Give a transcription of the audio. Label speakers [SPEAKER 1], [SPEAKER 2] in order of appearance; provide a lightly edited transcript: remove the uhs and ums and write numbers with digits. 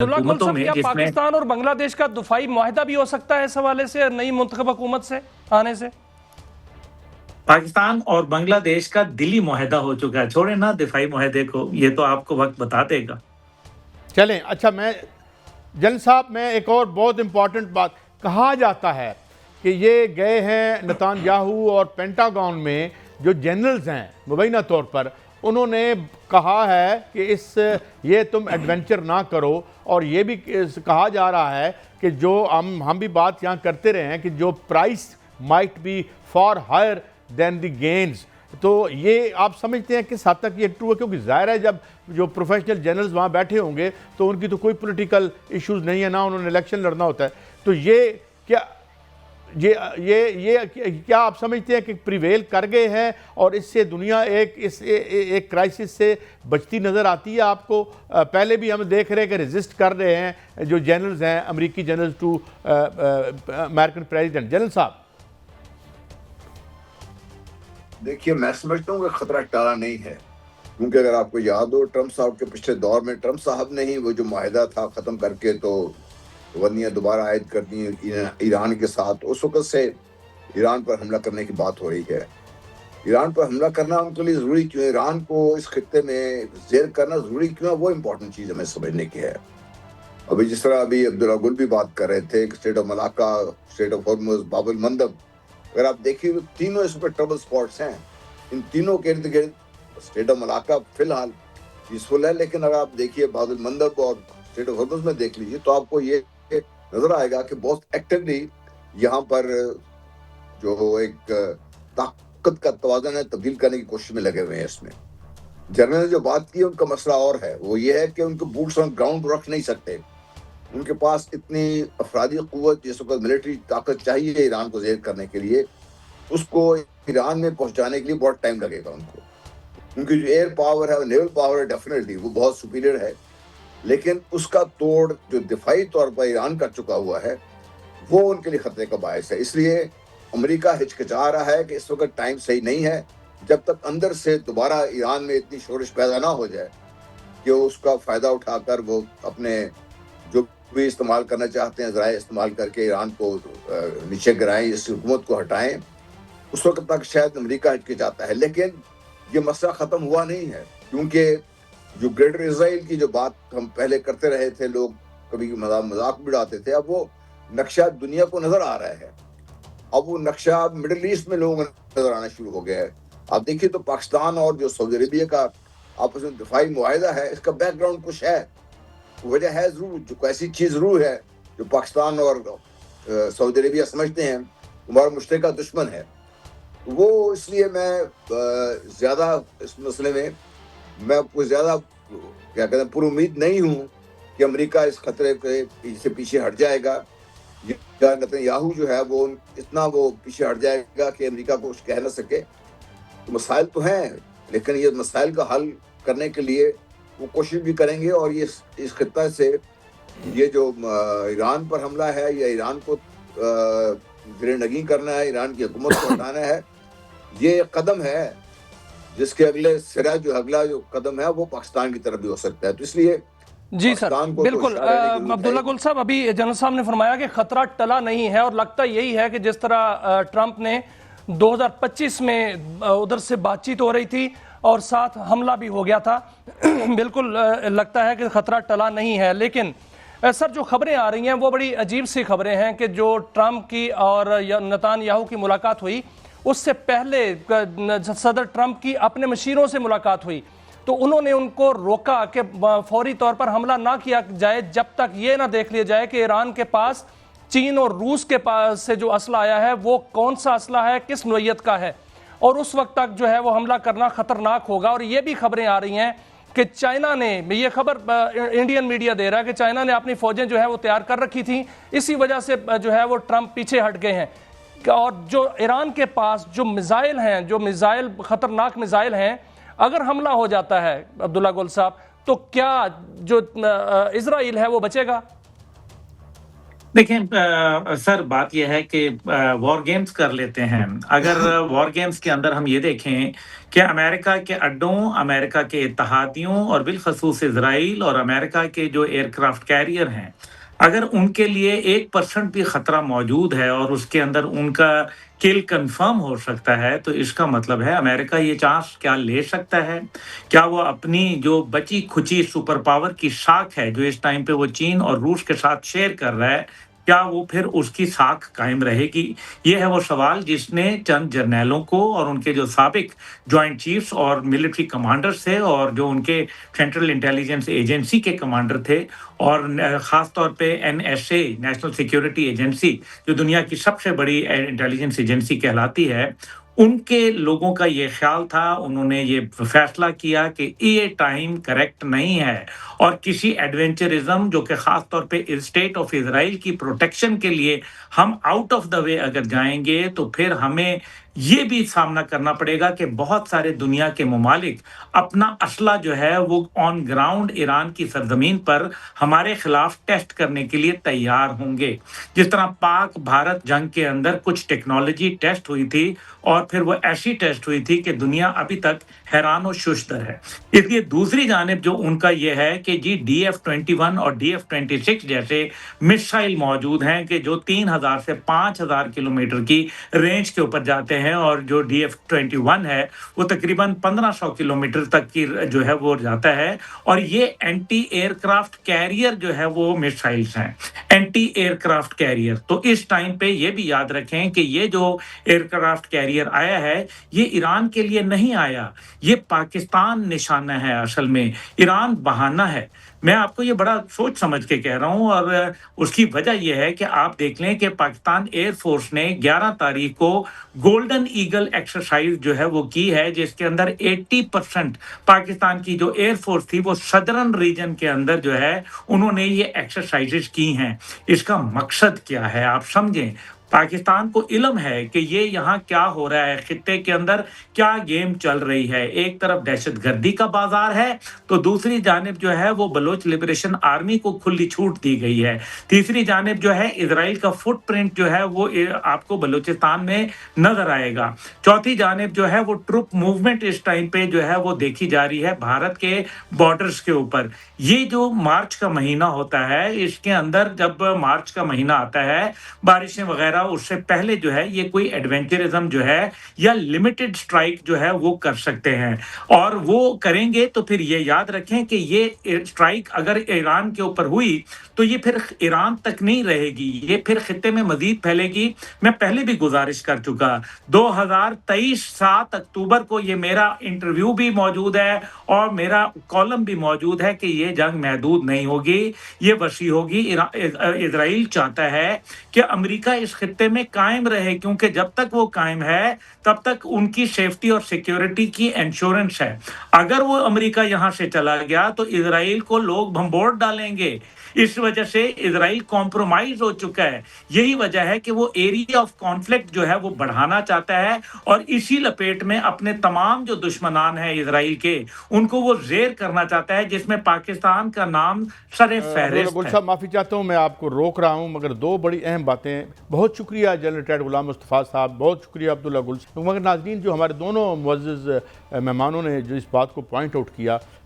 [SPEAKER 1] अब्दुल्ला गुल
[SPEAKER 2] हुकूमतों
[SPEAKER 1] साहब,
[SPEAKER 2] में
[SPEAKER 1] क्या
[SPEAKER 2] जिसमें
[SPEAKER 1] पाकिस्तान और बांग्लादेश का दफाई मुआहदा भी हो सकता है इस हवाले से नई मुंतखब हुकूमत से आने से?
[SPEAKER 2] पाकिस्तान और बांग्लादेश का दिली मुआहदा हो चुका है। छोड़े ना दिफाई मुआहदे को, ये तो आपको वक्त बता देगा।
[SPEAKER 3] चलें, अच्छा मैं जनरल साहब, मैं एक और बहुत इम्पॉर्टेंट बात, कहा जाता है कि ये गए हैं नेतान्याहू और पेंटागन में जो जनरल्स हैं मुबैना तौर पर, उन्होंने कहा है कि ये तुम एडवेंचर ना करो, और ये भी कहा जा रहा है कि जो हम भी बात यहाँ करते रहे हैं कि जो price might be for higher than the gains. तो ये आप समझते हैं किस हद तक ये ट्रू है? क्योंकि ज़ाहिर है जब जो प्रोफेशनल जनरल्स वहाँ बैठे होंगे तो उनकी तो कोई पॉलिटिकल इश्यूज़ नहीं है, ना उन्होंने इलेक्शन लड़ना होता है। तो ये क्या क्या आप समझते हैं कि प्रिवेल कर गए हैं और इससे दुनिया एक क्राइसिस से बचती नज़र आती है आपको? पहले भी हम देख रहे हैं कि रेजिस्ट कर रहे हैं जो जनरल्स हैं, अमेरिकी generals to American president. General साहब
[SPEAKER 4] देखिए, मैं समझता हूँ कि खतरा टाला नहीं है, क्योंकि अगर आपको याद हो ट्रंप साहब के पिछले दौर में ट्रंप साहब ने ही वो जो माहिदा था ख़त्म करके तो बंदियाँ दोबारा आयद कर दी ईरान के साथ। उस वक़्त से ईरान पर हमला करने की बात हो रही है। ईरान पर हमला करना उनके लिए ज़रूरी क्यों है, ईरान को इस खित्ते में ज़ेर करना ज़रूरी क्यों है, वो इम्पोर्टेंट चीज़ हमें समझने की है। अभी जिस तरह अभी अब्दुल्ला गुल भी बात कर रहे थे, state of Malacca, state of Hormuz, बाब अल मंदब, अगर आप देखिए तो तीनों इस पर ट्रबल स्पॉट्स हैं। इन तीनों के इर्द गिर्द स्टेट ऑफ मलाका फिलहाल पीसफुल है, लेकिन अगर आप देखिए बाब अल मंदब और स्टेट ऑफ हॉर्मुज़ में देख लीजिए तो आपको ये नजर आएगा कि बहुत एक्टिवली यहाँ पर जो एक ताकत का तवाज़ुन है तब्दील करने की कोशिश में लगे हुए हैं। इसमें जनरल ने जो बात की उनका मसला और है, वो ये है कि उनको बूट्स ऑन ग्राउंड रख नहीं सकते। उनके पास इतनी अफरादी क़ुव्वत, जिस वक्त मिलिट्री ताकत चाहिए ईरान को ज़ेर करने के लिए, उसको ईरान में पहुंचाने के लिए बहुत टाइम लगेगा उनको। उनकी जो एयर पावर है और नेवल पावर है, डेफिनेटली वो बहुत सुपीरियर है, लेकिन उसका तोड़ जो दिफाई तौर पर ईरान कर चुका हुआ है वो उनके लिए खतरे का बायस है। इसलिए अमेरिका हिचकिचा रहा है कि इस वक्त टाइम सही नहीं है, जब तक अंदर से दोबारा ईरान में इतनी शोरश पैदा ना हो जाए कि उसका फ़ायदा उठाकर वो अपने जो भी इस्तेमाल करना चाहते हैं ज़राए इस्तेमाल करके ईरान को नीचे गिराएं, इस हुकूमत को हटाएं। उस वक्त तक शायद अमेरिका हिचकिचाता है, लेकिन ये मसला ख़त्म हुआ नहीं है, क्योंकि जो ग्रेटर इजराइल की जो बात हम पहले करते रहे थे, लोग कभी मजाक भी उड़ाते थे, अब वो नक्शा दुनिया को नज़र आ रहा है। अब वो नक्शा मिडिल ईस्ट में लोगों को नज़र आना शुरू हो गया है। आप देखिए तो पाकिस्तान और जो सऊदी अरेबिया का आपस में दिफाई मुआहिदा है, इसका बैकग्राउंड कुछ है, वजह है ज़रूर, जो ऐसी चीज़ ज़रूर है जो पाकिस्तान और सऊदी अरेबिया समझते हैं हमारा मुश्तरका दुश्मन है। वो इसलिए मैं ज़्यादा इस मसले में मैं कोई ज़्यादा क्या कहते हैं पूरी उम्मीद नहीं हूँ कि अमेरिका इस खतरे के से पीछे हट जाएगा, या नेतन्याहू जो है वो इतना वो पीछे हट जाएगा कि अमेरिका को कुछ कह ना सके। तो मसाइल तो हैं, लेकिन ये मसाइल का हल करने के लिए वो कोशिश भी करेंगे, और ये इस खित्ते से ये जो ईरान पर हमला है या ईरान को गिरनगी करना है, ईरान की हुकूमत को हटाना है, ये कदम है जिसके अगला जो कदम है वो पाकिस्तान की तरफ भी हो सकता है। तो इसलिए
[SPEAKER 1] जी सर, बिल्कुल अब्दुल्ला गुल साहब, अभी जनरल साहब ने फरमाया कि खतरा टला नहीं है, और लगता यही है कि जिस तरह ट्रंप ने 2025 में उधर से बातचीत हो रही थी और साथ हमला भी हो गया था, बिल्कुल लगता है कि खतरा टला नहीं है। लेकिन सर, जो खबरें आ रही हैं वो बड़ी अजीब सी खबरें हैं कि जो ट्रंप की और नेतान्याहू की मुलाकात हुई, उससे पहले सदर ट्रंप की अपने मशीरों से मुलाकात हुई, तो उन्होंने उनको रोका कि फौरी तौर पर हमला ना किया जाए जब तक ये ना देख लिया जाए कि ईरान के पास चीन और रूस के पास से जो असला आया है वो कौन सा असला है, किस नोयत का है, और उस वक्त तक जो है वो हमला करना खतरनाक होगा। और ये भी खबरें आ रही हैं कि चाइना ने, ये खबर इंडियन मीडिया दे रहा है कि चाइना ने अपनी फौजें जो है वो तैयार कर रखी थी, इसी वजह से जो है वो ट्रंप पीछे हट गए हैं। और जो ईरान के पास जो मिसाइल हैं, जो मिसाइल खतरनाक मिसाइल हैं, अगर हमला हो जाता है अब्दुल्ला गुल साहब, तो क्या जो इजराइल है वो बचेगा?
[SPEAKER 2] دیکھیں سر بات یہ ہے کہ وار گیمز کر لیتے ہیں. اگر وار گیمز کے اندر ہم یہ دیکھیں کہ امریکہ کے اڈوں، امریکہ کے اتحادیوں اور بالخصوص اسرائیل اور امریکہ کے جو ایئر کرافٹ کیریئر ہیں، اگر ان کے لیے 1% بھی خطرہ موجود ہے اور اس کے اندر ان کا کل کنفرم ہو سکتا ہے، تو اس کا مطلب ہے امریکہ یہ چانس کیا لے سکتا ہے؟ کیا وہ اپنی جو بچی کھچی سپر پاور کی ساکھ ہے جو اس ٹائم پہ وہ چین اور روس کے ساتھ شیئر کر رہا ہے، کیا وہ پھر اس کی ساکھ قائم رہے گی؟ یہ ہے وہ سوال جس نے چند جرنیلوں کو اور ان کے جو سابق جوائنٹ چیفز اور ملٹری کمانڈرز تھے اور جو ان کے سینٹرل انٹیلیجنس ایجنسی کے کمانڈر تھے، اور خاص طور پہ NSA نیشنل سیکیورٹی ایجنسی جو دنیا کی سب سے بڑی انٹیلیجنس ایجنسی کہلاتی ہے، ان کے لوگوں کا یہ خیال تھا، انہوں نے یہ فیصلہ کیا کہ یہ ٹائم کریکٹ نہیں ہے اور کسی ایڈونچرزم جو کہ خاص طور پہ اسٹیٹ آف اسرائیل کی پروٹیکشن کے لیے ہم آؤٹ آف دا وے اگر جائیں گے تو پھر ہمیں یہ بھی سامنا کرنا پڑے گا کہ بہت سارے دنیا کے ممالک اپنا اسلحہ جو ہے وہ آن گراؤنڈ ایران کی سرزمین پر ہمارے خلاف ٹیسٹ کرنے کے لیے تیار ہوں گے. جس طرح پاک بھارت جنگ کے اندر کچھ ٹیکنالوجی ٹیسٹ ہوئی تھی اور پھر وہ ایسی ٹیسٹ ہوئی تھی کہ دنیا ابھی تک حیران و ششدر ہے. اس لیے دوسری جانب جو ان کا یہ ہے کہ جی DF-21 اور DF-26 جیسے میسائل موجود ہیں کہ جو 3000 سے 5000 کلومیٹر کی رینج کے اوپر جاتے ہیں، اور جو DF-21 ہے وہ تقریباً 1500 کلومیٹر تک کی جو ہے وہ جاتا ہے، اور یہ اینٹی ایئر کرافٹ کیریئر جو ہے وہ میسائلز ہیں، اینٹی ایئر کرافٹ کیریئر. تو اس ٹائم پہ یہ بھی یاد رکھیں کہ یہ جو ایئر کرافٹ کیریئر آیا ہے یہ ایران کے لیے نہیں آیا، یہ پاکستان نشانہ ہے. اصل میں ایران بہانہ ہے. میں آپ کو یہ بڑا سوچ سمجھ کے کہہ رہا ہوں، اور اس کی وجہ یہ ہے کہ آپ دیکھ لیں کہ پاکستان ایئر فورس نے 11 تاریخ کو گولڈن ایگل ایکسرسائز جو ہے وہ کی ہے، جس کے اندر 80% پاکستان کی جو ایئر فورس تھی وہ صدرن ریجن کے اندر جو ہے انہوں نے یہ ایکسرسائزز کی ہیں. اس کا مقصد کیا ہے آپ سمجھیں. پاکستان کو علم ہے کہ یہ یہاں کیا ہو رہا ہے، خطے کے اندر کیا گیم چل رہی ہے. ایک طرف دہشت گردی کا بازار ہے تو دوسری جانب جو ہے وہ بلوچ لبریشن آرمی کو کھلی چھوٹ دی گئی ہے. تیسری جانب جو ہے اسرائیل کا فٹ پرنٹ جو ہے وہ آپ کو بلوچستان میں نظر آئے گا. چوتھی جانب جو ہے وہ ٹروپ موومنٹ اس ٹائم پہ جو ہے وہ دیکھی جا رہی ہے بھارت کے بارڈرز کے اوپر. یہ جو مارچ کا مہینہ ہوتا ہے اس کے اندر جب مارچ کا مہینہ آتا ہے بارشیں وغیرہ، اس سے پہلے جو ہے یہ کوئی ایڈونچرزم جو ہے یا لمیٹڈ سٹرائک جو ہے وہ کر سکتے ہیں، اور وہ کریں گے تو پھر یہ یاد رکھیں کہ یہ سٹرائک اگر ایران کے اوپر ہوئی تو یہ پھر ایران تک نہیں رہے گی، یہ پھر خطے میں مزید پھیلے گی. میں پہلے بھی گزارش کر چکا، 2023 7 اکتوبر کو یہ میرا انٹرویو بھی موجود ہے اور میرا کالم بھی موجود ہے کہ یہ جنگ محدود نہیں ہوگی، یہ وسیع ہوگی. اسرائیل چاہتا ہے کہ امریکہ اس خطے میں قائم رہے، کیونکہ جب تک وہ قائم ہے تب تک ان کی سیفٹی اور سیکیورٹی کی انشورنس ہے. اگر وہ امریکہ یہاں سے چلا گیا تو اسرائیل کو لوگ بمبوڑ ڈالیں گے. اس وجہ سے اسرائیل کمپرومائز ہو چکا ہے. یہی وجہ ہے کہ وہ ایریا آف کانفلکٹ جو ہے وہ بڑھانا چاہتا ہے، اور اسی لپیٹ میں اپنے تمام جو دشمنان ہیں اسرائیل کے ان کو وہ زیر کرنا چاہتا ہے، جس میں پاکستان کا نام سر فہرست
[SPEAKER 3] گل
[SPEAKER 2] ہے.
[SPEAKER 3] صاحب معافی چاہتا ہوں، میں آپ کو روک رہا ہوں، مگر دو بڑی اہم باتیں. بہت شکریہ جنرل ریٹائرڈ غلام مصطفیٰ صاحب، بہت شکریہ عبداللہ گل صاحب. مگر ناظرین، جو ہمارے دونوں معزز مہمانوں نے جو اس بات کو پوائنٹ آؤٹ کیا